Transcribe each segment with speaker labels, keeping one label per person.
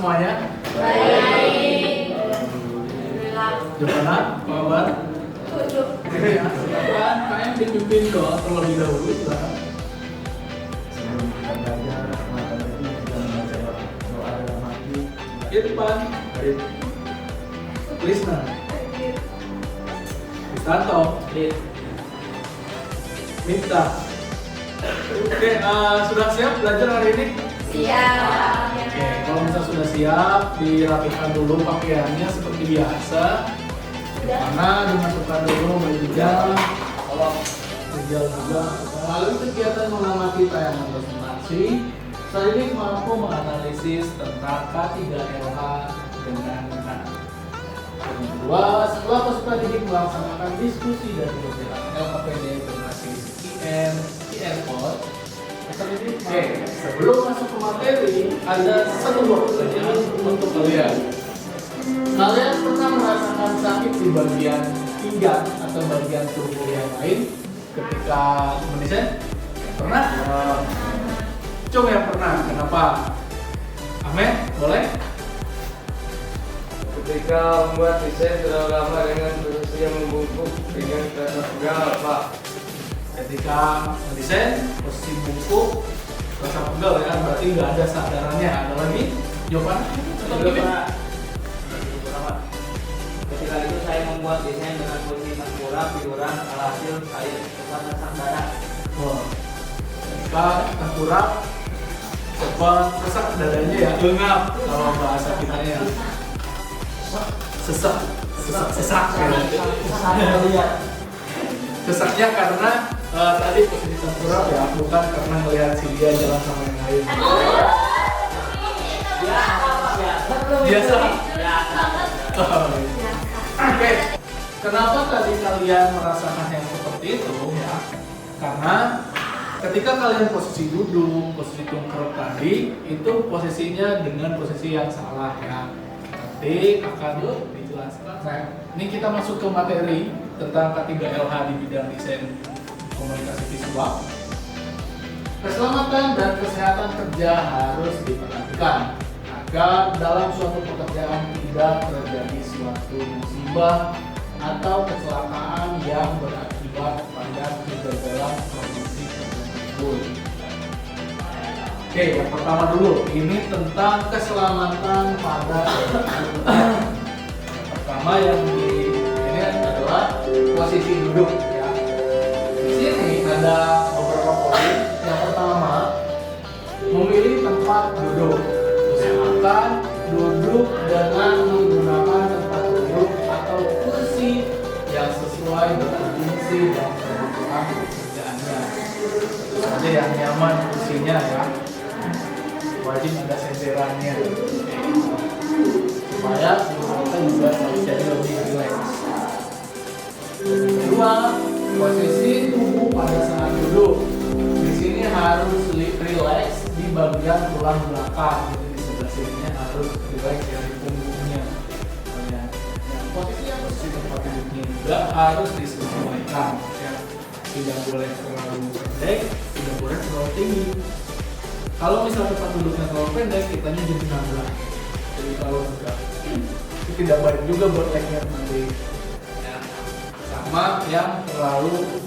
Speaker 1: semuanya?
Speaker 2: Baik.
Speaker 1: Gimana? Kabar? Ya, silakan kalian dipimpin doa terlebih dahulu, silakan.
Speaker 3: Sebelum kita belajar, maka tadi kita membaca doa dalam hati.
Speaker 1: Irfan,
Speaker 3: Baik.
Speaker 1: Krisna, Kristanto, Minta. Oke, sudah siap belajar hari ini?
Speaker 2: Siap.
Speaker 1: Oke, kalau misalnya sudah siap, dirapikan dulu pakaiannya seperti biasa. Mana dimasukkan dulu meja, kalau meja juga. Lalu kegiatan mengamati tayangan presentasi. Saat ini mampu menganalisis tentang K3LH dengan benar. Yang kedua, setelah peserta didik melaksanakan diskusi dan pembelajaran LKPD berbasis IN, Code. Oke, sebelum masuk ke materi, ada satu buah pertanyaan untuk kalian. Kalian pernah merasakan sakit di bagian pinggang atau bagian tubuh yang lain ketika mendesain? Pernah? Cung yang pernah. Kenapa? Ahmed, boleh?
Speaker 4: Ketika membuat desain terlalu lama dengan posisi yang membungkuk dengan terasa pegal, Pak.
Speaker 1: Ketika mendesain posisi bungkuk, rasa pegal ya, berarti nggak ada sadarannya. Ada lagi jawaban? Atau gimana?
Speaker 5: Ketika itu saya membuat desain dengan posisi tengkurap, iuran, alhasil saya cepat tersak dada.
Speaker 1: Wah, ketika tengkurap, cepat sesak dadanya ya, lengap kalau bahasa kita ya. Sesak ya. Sesaknya karena tadi posisi tengkurap ya, bukan karena melihat si dia jalan sama yang lain. Biasa. Oke. Kenapa tadi kalian merasakan yang seperti itu ya? Karena ketika kalian posisi duduk, posisi tungkrep tadi, itu posisinya dengan posisi yang salah ya. Nanti akan dijelaskan. Nah, ini kita masuk ke materi tentang K3LH di bidang desain komunikasi visual. Keselamatan dan kesehatan kerja harus diperhatikan agar dalam suatu pekerjaan tidak terjadi suatu musibah atau kecelakaan yang berakibat pada kegagalan produksi tersebut. Oke, yang pertama dulu, ini tentang keselamatan pada yang pertama yang ini adalah posisi duduk ya. Di sini ada beberapa poin. Yang pertama, memilih tempat duduk. Usahakan duduk dengan menggunakan tempat duduk atau kursi yang sesuai dengan fungsi dan kebutuhan pekerjaannya. Tentu saja yang nyaman kursinya ya. Wajib ada senderannya supaya kita juga jadi lebih rileks. Kedua, posisi tubuh pada saat duduk. Di sini harus rileks di bagian tulang belakang. Jadi di sebelah sininya harus rileks dari punggungnya. Posisi tempat duduknya juga harus disesuaikan. Ya. Tidak boleh terlalu pendek, tidak boleh terlalu tinggi. Kalau misalnya tempat duduknya terlalu pendek, kitanya jadi nabrak. Jadi kalau tegak, itu tidak baik juga buat legnya nanti. Ya. Sama yang terlalu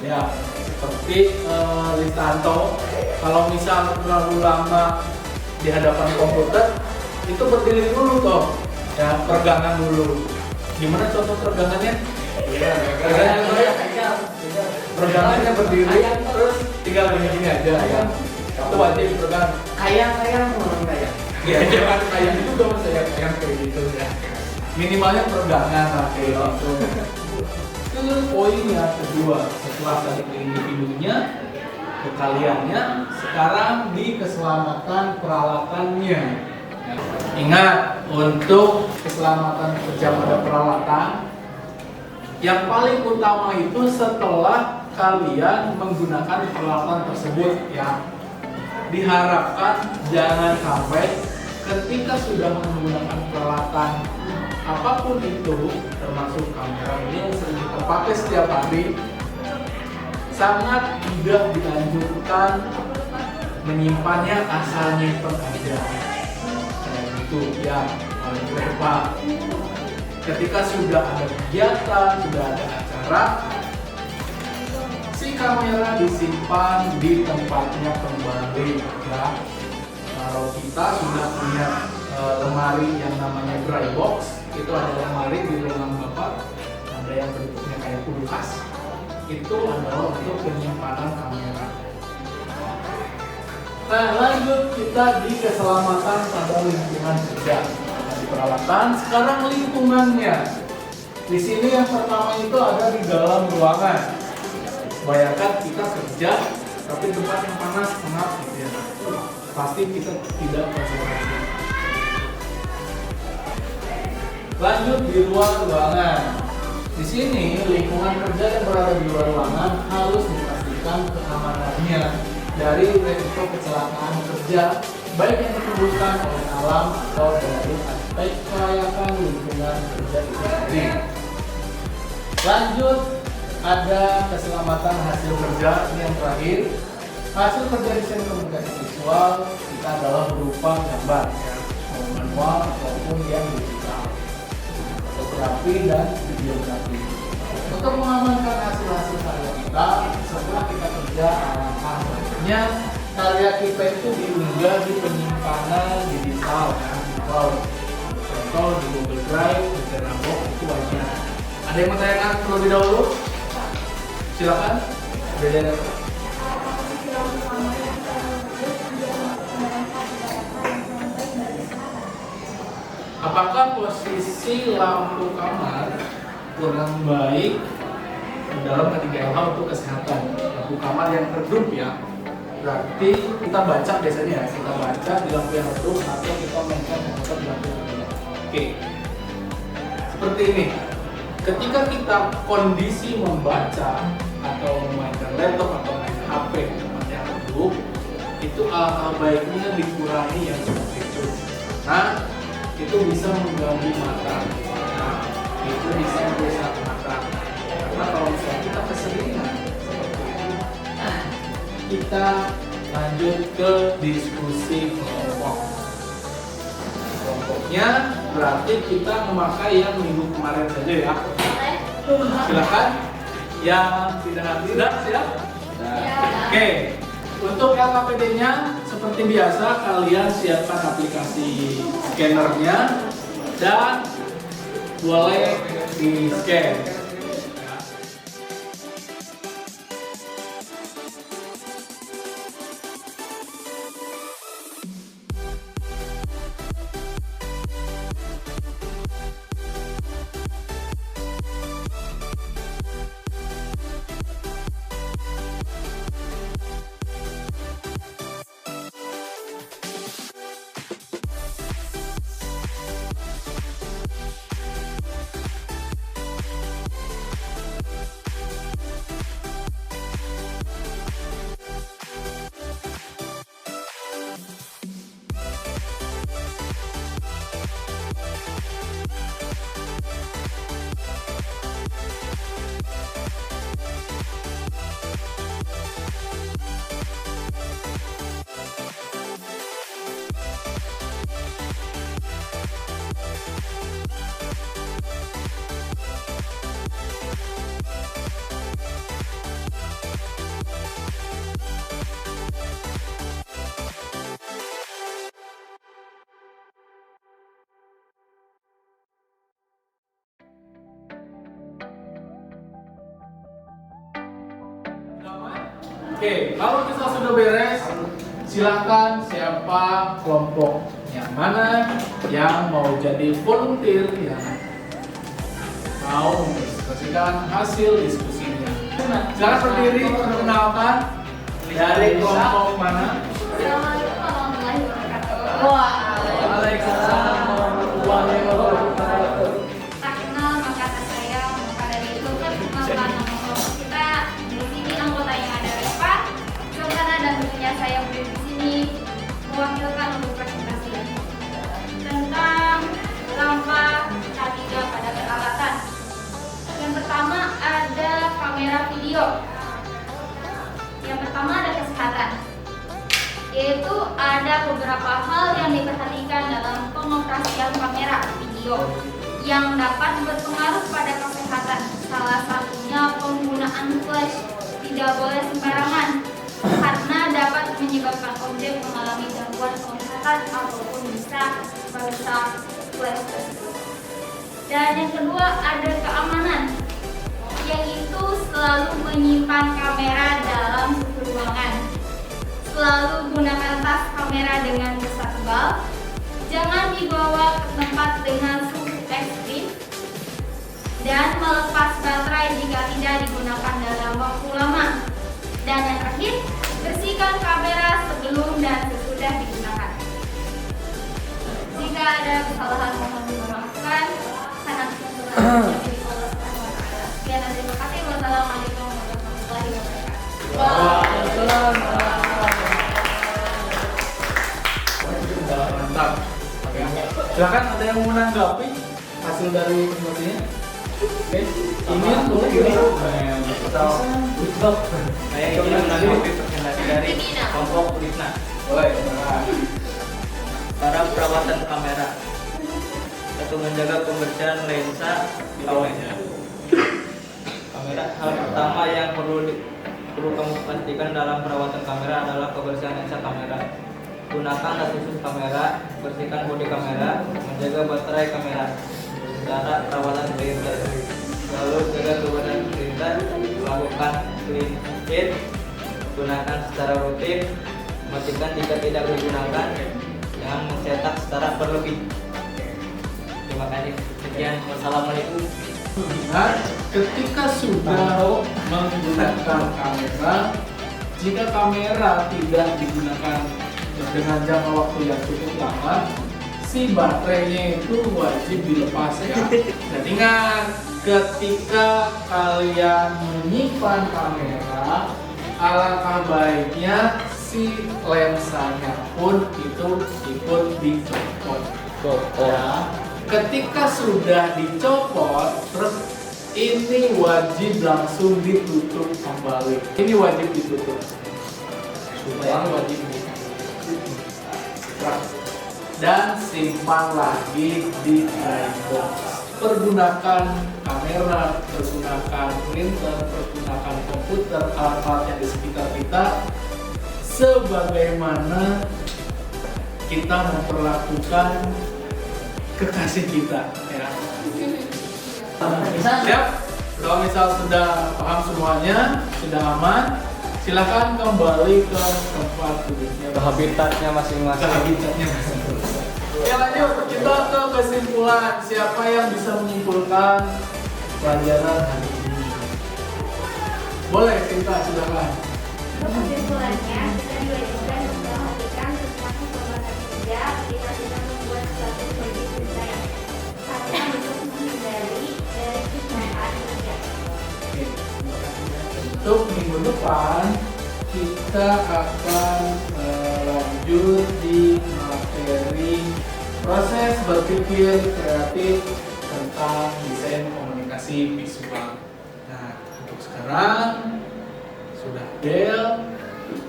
Speaker 1: ya seperti Listanto. Kalau misalnya terlalu lama di hadapan komputer, itu berdiri dulu toh. Ya, peregangan dulu. Gimana contoh peregangannya? Peregangannya berdiri, terus tinggal begini aja ya. Itu wajib pegang kayak orang kayak ya jangan kayak itu dong, saya kayak gitu ya, minimalnya peregangan lah kayak gitu. Itu poin yang kedua. Setelah tadi ke individunya, ke kaliannya, sekarang di keselamatan peralatannya ya. Ingat, untuk keselamatan kerja pada peralatan yang paling utama itu setelah kalian menggunakan peralatan tersebut ya, diharapkan jangan sampai ketika sudah menggunakan peralatan apapun itu, termasuk kamera ini yang sering kita pakai setiap hari, sangat tidak dianjurkan menyimpannya asal nyimpen aja. itu ya ke depan. Ketika sudah ada kegiatan, sudah ada acara, si kamera disimpan di tempatnya kembali ya. Kalau kita sudah punya lemari yang namanya dry box, itu ada lemari di ruangan Bapak, ada yang bentuknya kayak kulkas, itu adalah untuk penyimpanan kamera. Nah, lanjut kita di keselamatan pada lingkungan kerja. Di peralatan, sekarang lingkungannya. Di sini yang pertama itu ada di dalam ruangan. Bayangkan kita kerja, tapi tempat yang panas, pengap gitu ya. Pasti kita tidak konsentrasi. Lanjut di luar ruangan. Di sini lingkungan kerja yang berada di luar ruangan harus dipastikan keamanannya dari risiko kecelakaan kerja, baik yang ditimbulkan oleh alam atau dari aspek kelayakan lingkungan kerja itu sendiri. Lanjut, ada keselamatan hasil kerja. Ini yang terakhir. Hasil kerja desain komunikasi visual kita adalah berupa gambar ya, mau manual ataupun yang digital, fotografi dan videografi. Untuk mengamankan hasil-hasil karya kita setelah kita kerja, alangkah baiknya karya kita itu diunggah di penyimpanan digital ya, di cloud. Contoh di Google Drive, di Dropbox itu wajib. Ada yang mau tanyakan terlebih dahulu? Silakan. Beda. Apakah posisi lampu kamar kurang baik dalam ketiga hal untuk kesehatan? Lampu kamar yang redup ya, berarti kita baca biasanya ya, kita baca di lampu yang redup atau kita mainkan komputer di lampu yang redup. Oke, seperti ini. Ketika kita kondisi membaca atau memainkan laptop atau main HP tempatnya redup, itu alangkah baiknya dikurangi yang seperti itu. Nah, itu bisa mengganggu mata, nah, itu bisa merusak mata. Karena kalau misalnya kita keseringan seperti itu, kita lanjut ke diskusi kelompok. Kelompoknya berarti kita memakai yang minggu kemarin saja ya. Silakan. Yang tidak hadir, siap? Oke. Untuk LKPD-nya seperti biasa kalian siapkan aplikasi scannernya dan boleh di scan. Oke, kalau kita sudah beres, silakan siapa kelompok yang mana yang mau jadi volunteer yang mau mempresentasikan hasil diskusinya. Silakan berdiri perkenalkan dari kelompok mana?
Speaker 2: Assalamualaikum warahmatullahi wabarakatuh.
Speaker 1: Waalaikumsalam warahmatullahi wabarakatuh.
Speaker 2: Tak kenal maka tak sayang, maka dari itu perkenalkan nama kelompok kita. Di sini anggota yang ada Reva, Sultana dan tentunya saya berdiri di sini mewakilkan untuk presentasi tentang lampa K3 pada peralatan. Yang pertama ada kamera video. Yang pertama ada kesehatan, yaitu ada beberapa hal yang diperhatikan dalam pemotongan video yang dapat berpengaruh pada kesehatan. Salah satunya penggunaan flash. Tidak boleh sembarangan karena dapat menyebabkan objek mengalami gangguan penglihatan ataupun bisa merusak flash tersebut. Dan yang kedua ada keamanan, yaitu selalu menyimpan kamera dalam suku ruangan. Selalu gunakan tas kamera dengan besar tebal. Jangan dibawa ke tempat dengan suhu ekstrim. Dan melepas baterai jika tidak digunakan dalam waktu lama. Dan yang terakhir, bersihkan kamera sebelum dan sesudah digunakan. Jika ada kesalahan mohon dimaafkan. Karena sekian dan terima kasih. Wassalamualaikum warahmatullahi wabarakatuh.
Speaker 1: Waalaikumsalam. Mantap. Silakan ada yang mau menanggapi hasil dari presentasinya? Oke, ini untuk
Speaker 5: Saya ingin menanggapi presentasi dari kelompok Lisna.
Speaker 1: boleh.
Speaker 5: Cara perawatan kamera. Satu, menjaga kebersihan lensa kamera. Hal pertama yang perlu kamu pastikan dalam perawatan kamera adalah kebersihan lensa kamera. Gunakan tas khusus kamera, bersihkan bodi kamera, menjaga baterai kamera. Cara perawatan printer. Lalu jaga kebersihan printer, lakukan clean sheet, gunakan secara rutin, matikan jika tidak digunakan, jangan mencetak secara berlebih. Terima kasih. Sekian, wassalamualaikum.
Speaker 1: Nah, ketika sudah menggunakan kamera, jika kamera tidak digunakan dengan jangka waktu yang cukup lama, si baterainya itu wajib dilepas ya. Dan ingat, ketika kalian menyimpan kamera, alangkah baiknya si lensanya pun itu ikut dicopot. Ya. Ketika sudah dicopot, terus ini wajib langsung ditutup kembali. Ini wajib ditutup. Supaya ini wajib ditutup. Dan simpan lagi di dry box. Pergunakan kamera, pergunakan printer, pergunakan komputer, alat-alat yang di sekitar kita sebagaimana kita memperlakukan kekasih kita, ya. Siap? Kalau misal sudah paham semuanya, sudah aman, silakan kembali ke tempat duduknya,
Speaker 4: Ke habitatnya
Speaker 1: ke
Speaker 4: masing-masing.
Speaker 1: habitatnya masing-masing. Ya lanjut, kita ke kesimpulan. Siapa yang bisa menyimpulkan pelajaran hari ini? Boleh, Sinta, silakan.
Speaker 2: Untuk kesimpulannya, kita diwajibkan memperhatikan tentang keselamatan kerja. Kita bisa membuat suatu lebih berjaya karena untuk menghindari dari kecelakaan kerja.
Speaker 1: Oke. Untuk minggu depan kita akan lanjut di materi proses berpikir kreatif tentang desain komunikasi visual. Nah, untuk sekarang sudah bel,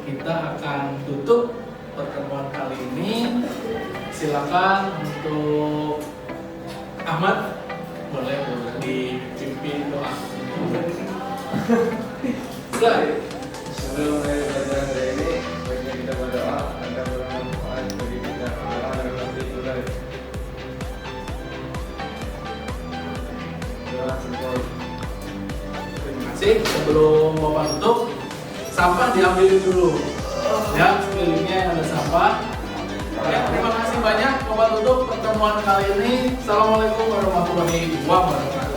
Speaker 1: kita akan tutup pertemuan kali ini. Silakan untuk Ahmad, boleh dipimpin doa.
Speaker 4: Sebelum dari pelajaran hari ini, baiknya kita berdoa agar bermanfaat bagi kita semua dan lebih baik. Doa semua.
Speaker 1: Terima kasih. Sebelum Bapak tutup, sampah diambil dulu. Ya, sekelilingnya yang ada sampah. Oke, terima kasih banyak. Bapak tutup pertemuan kali ini. Assalamualaikum warahmatullahi wabarakatuh.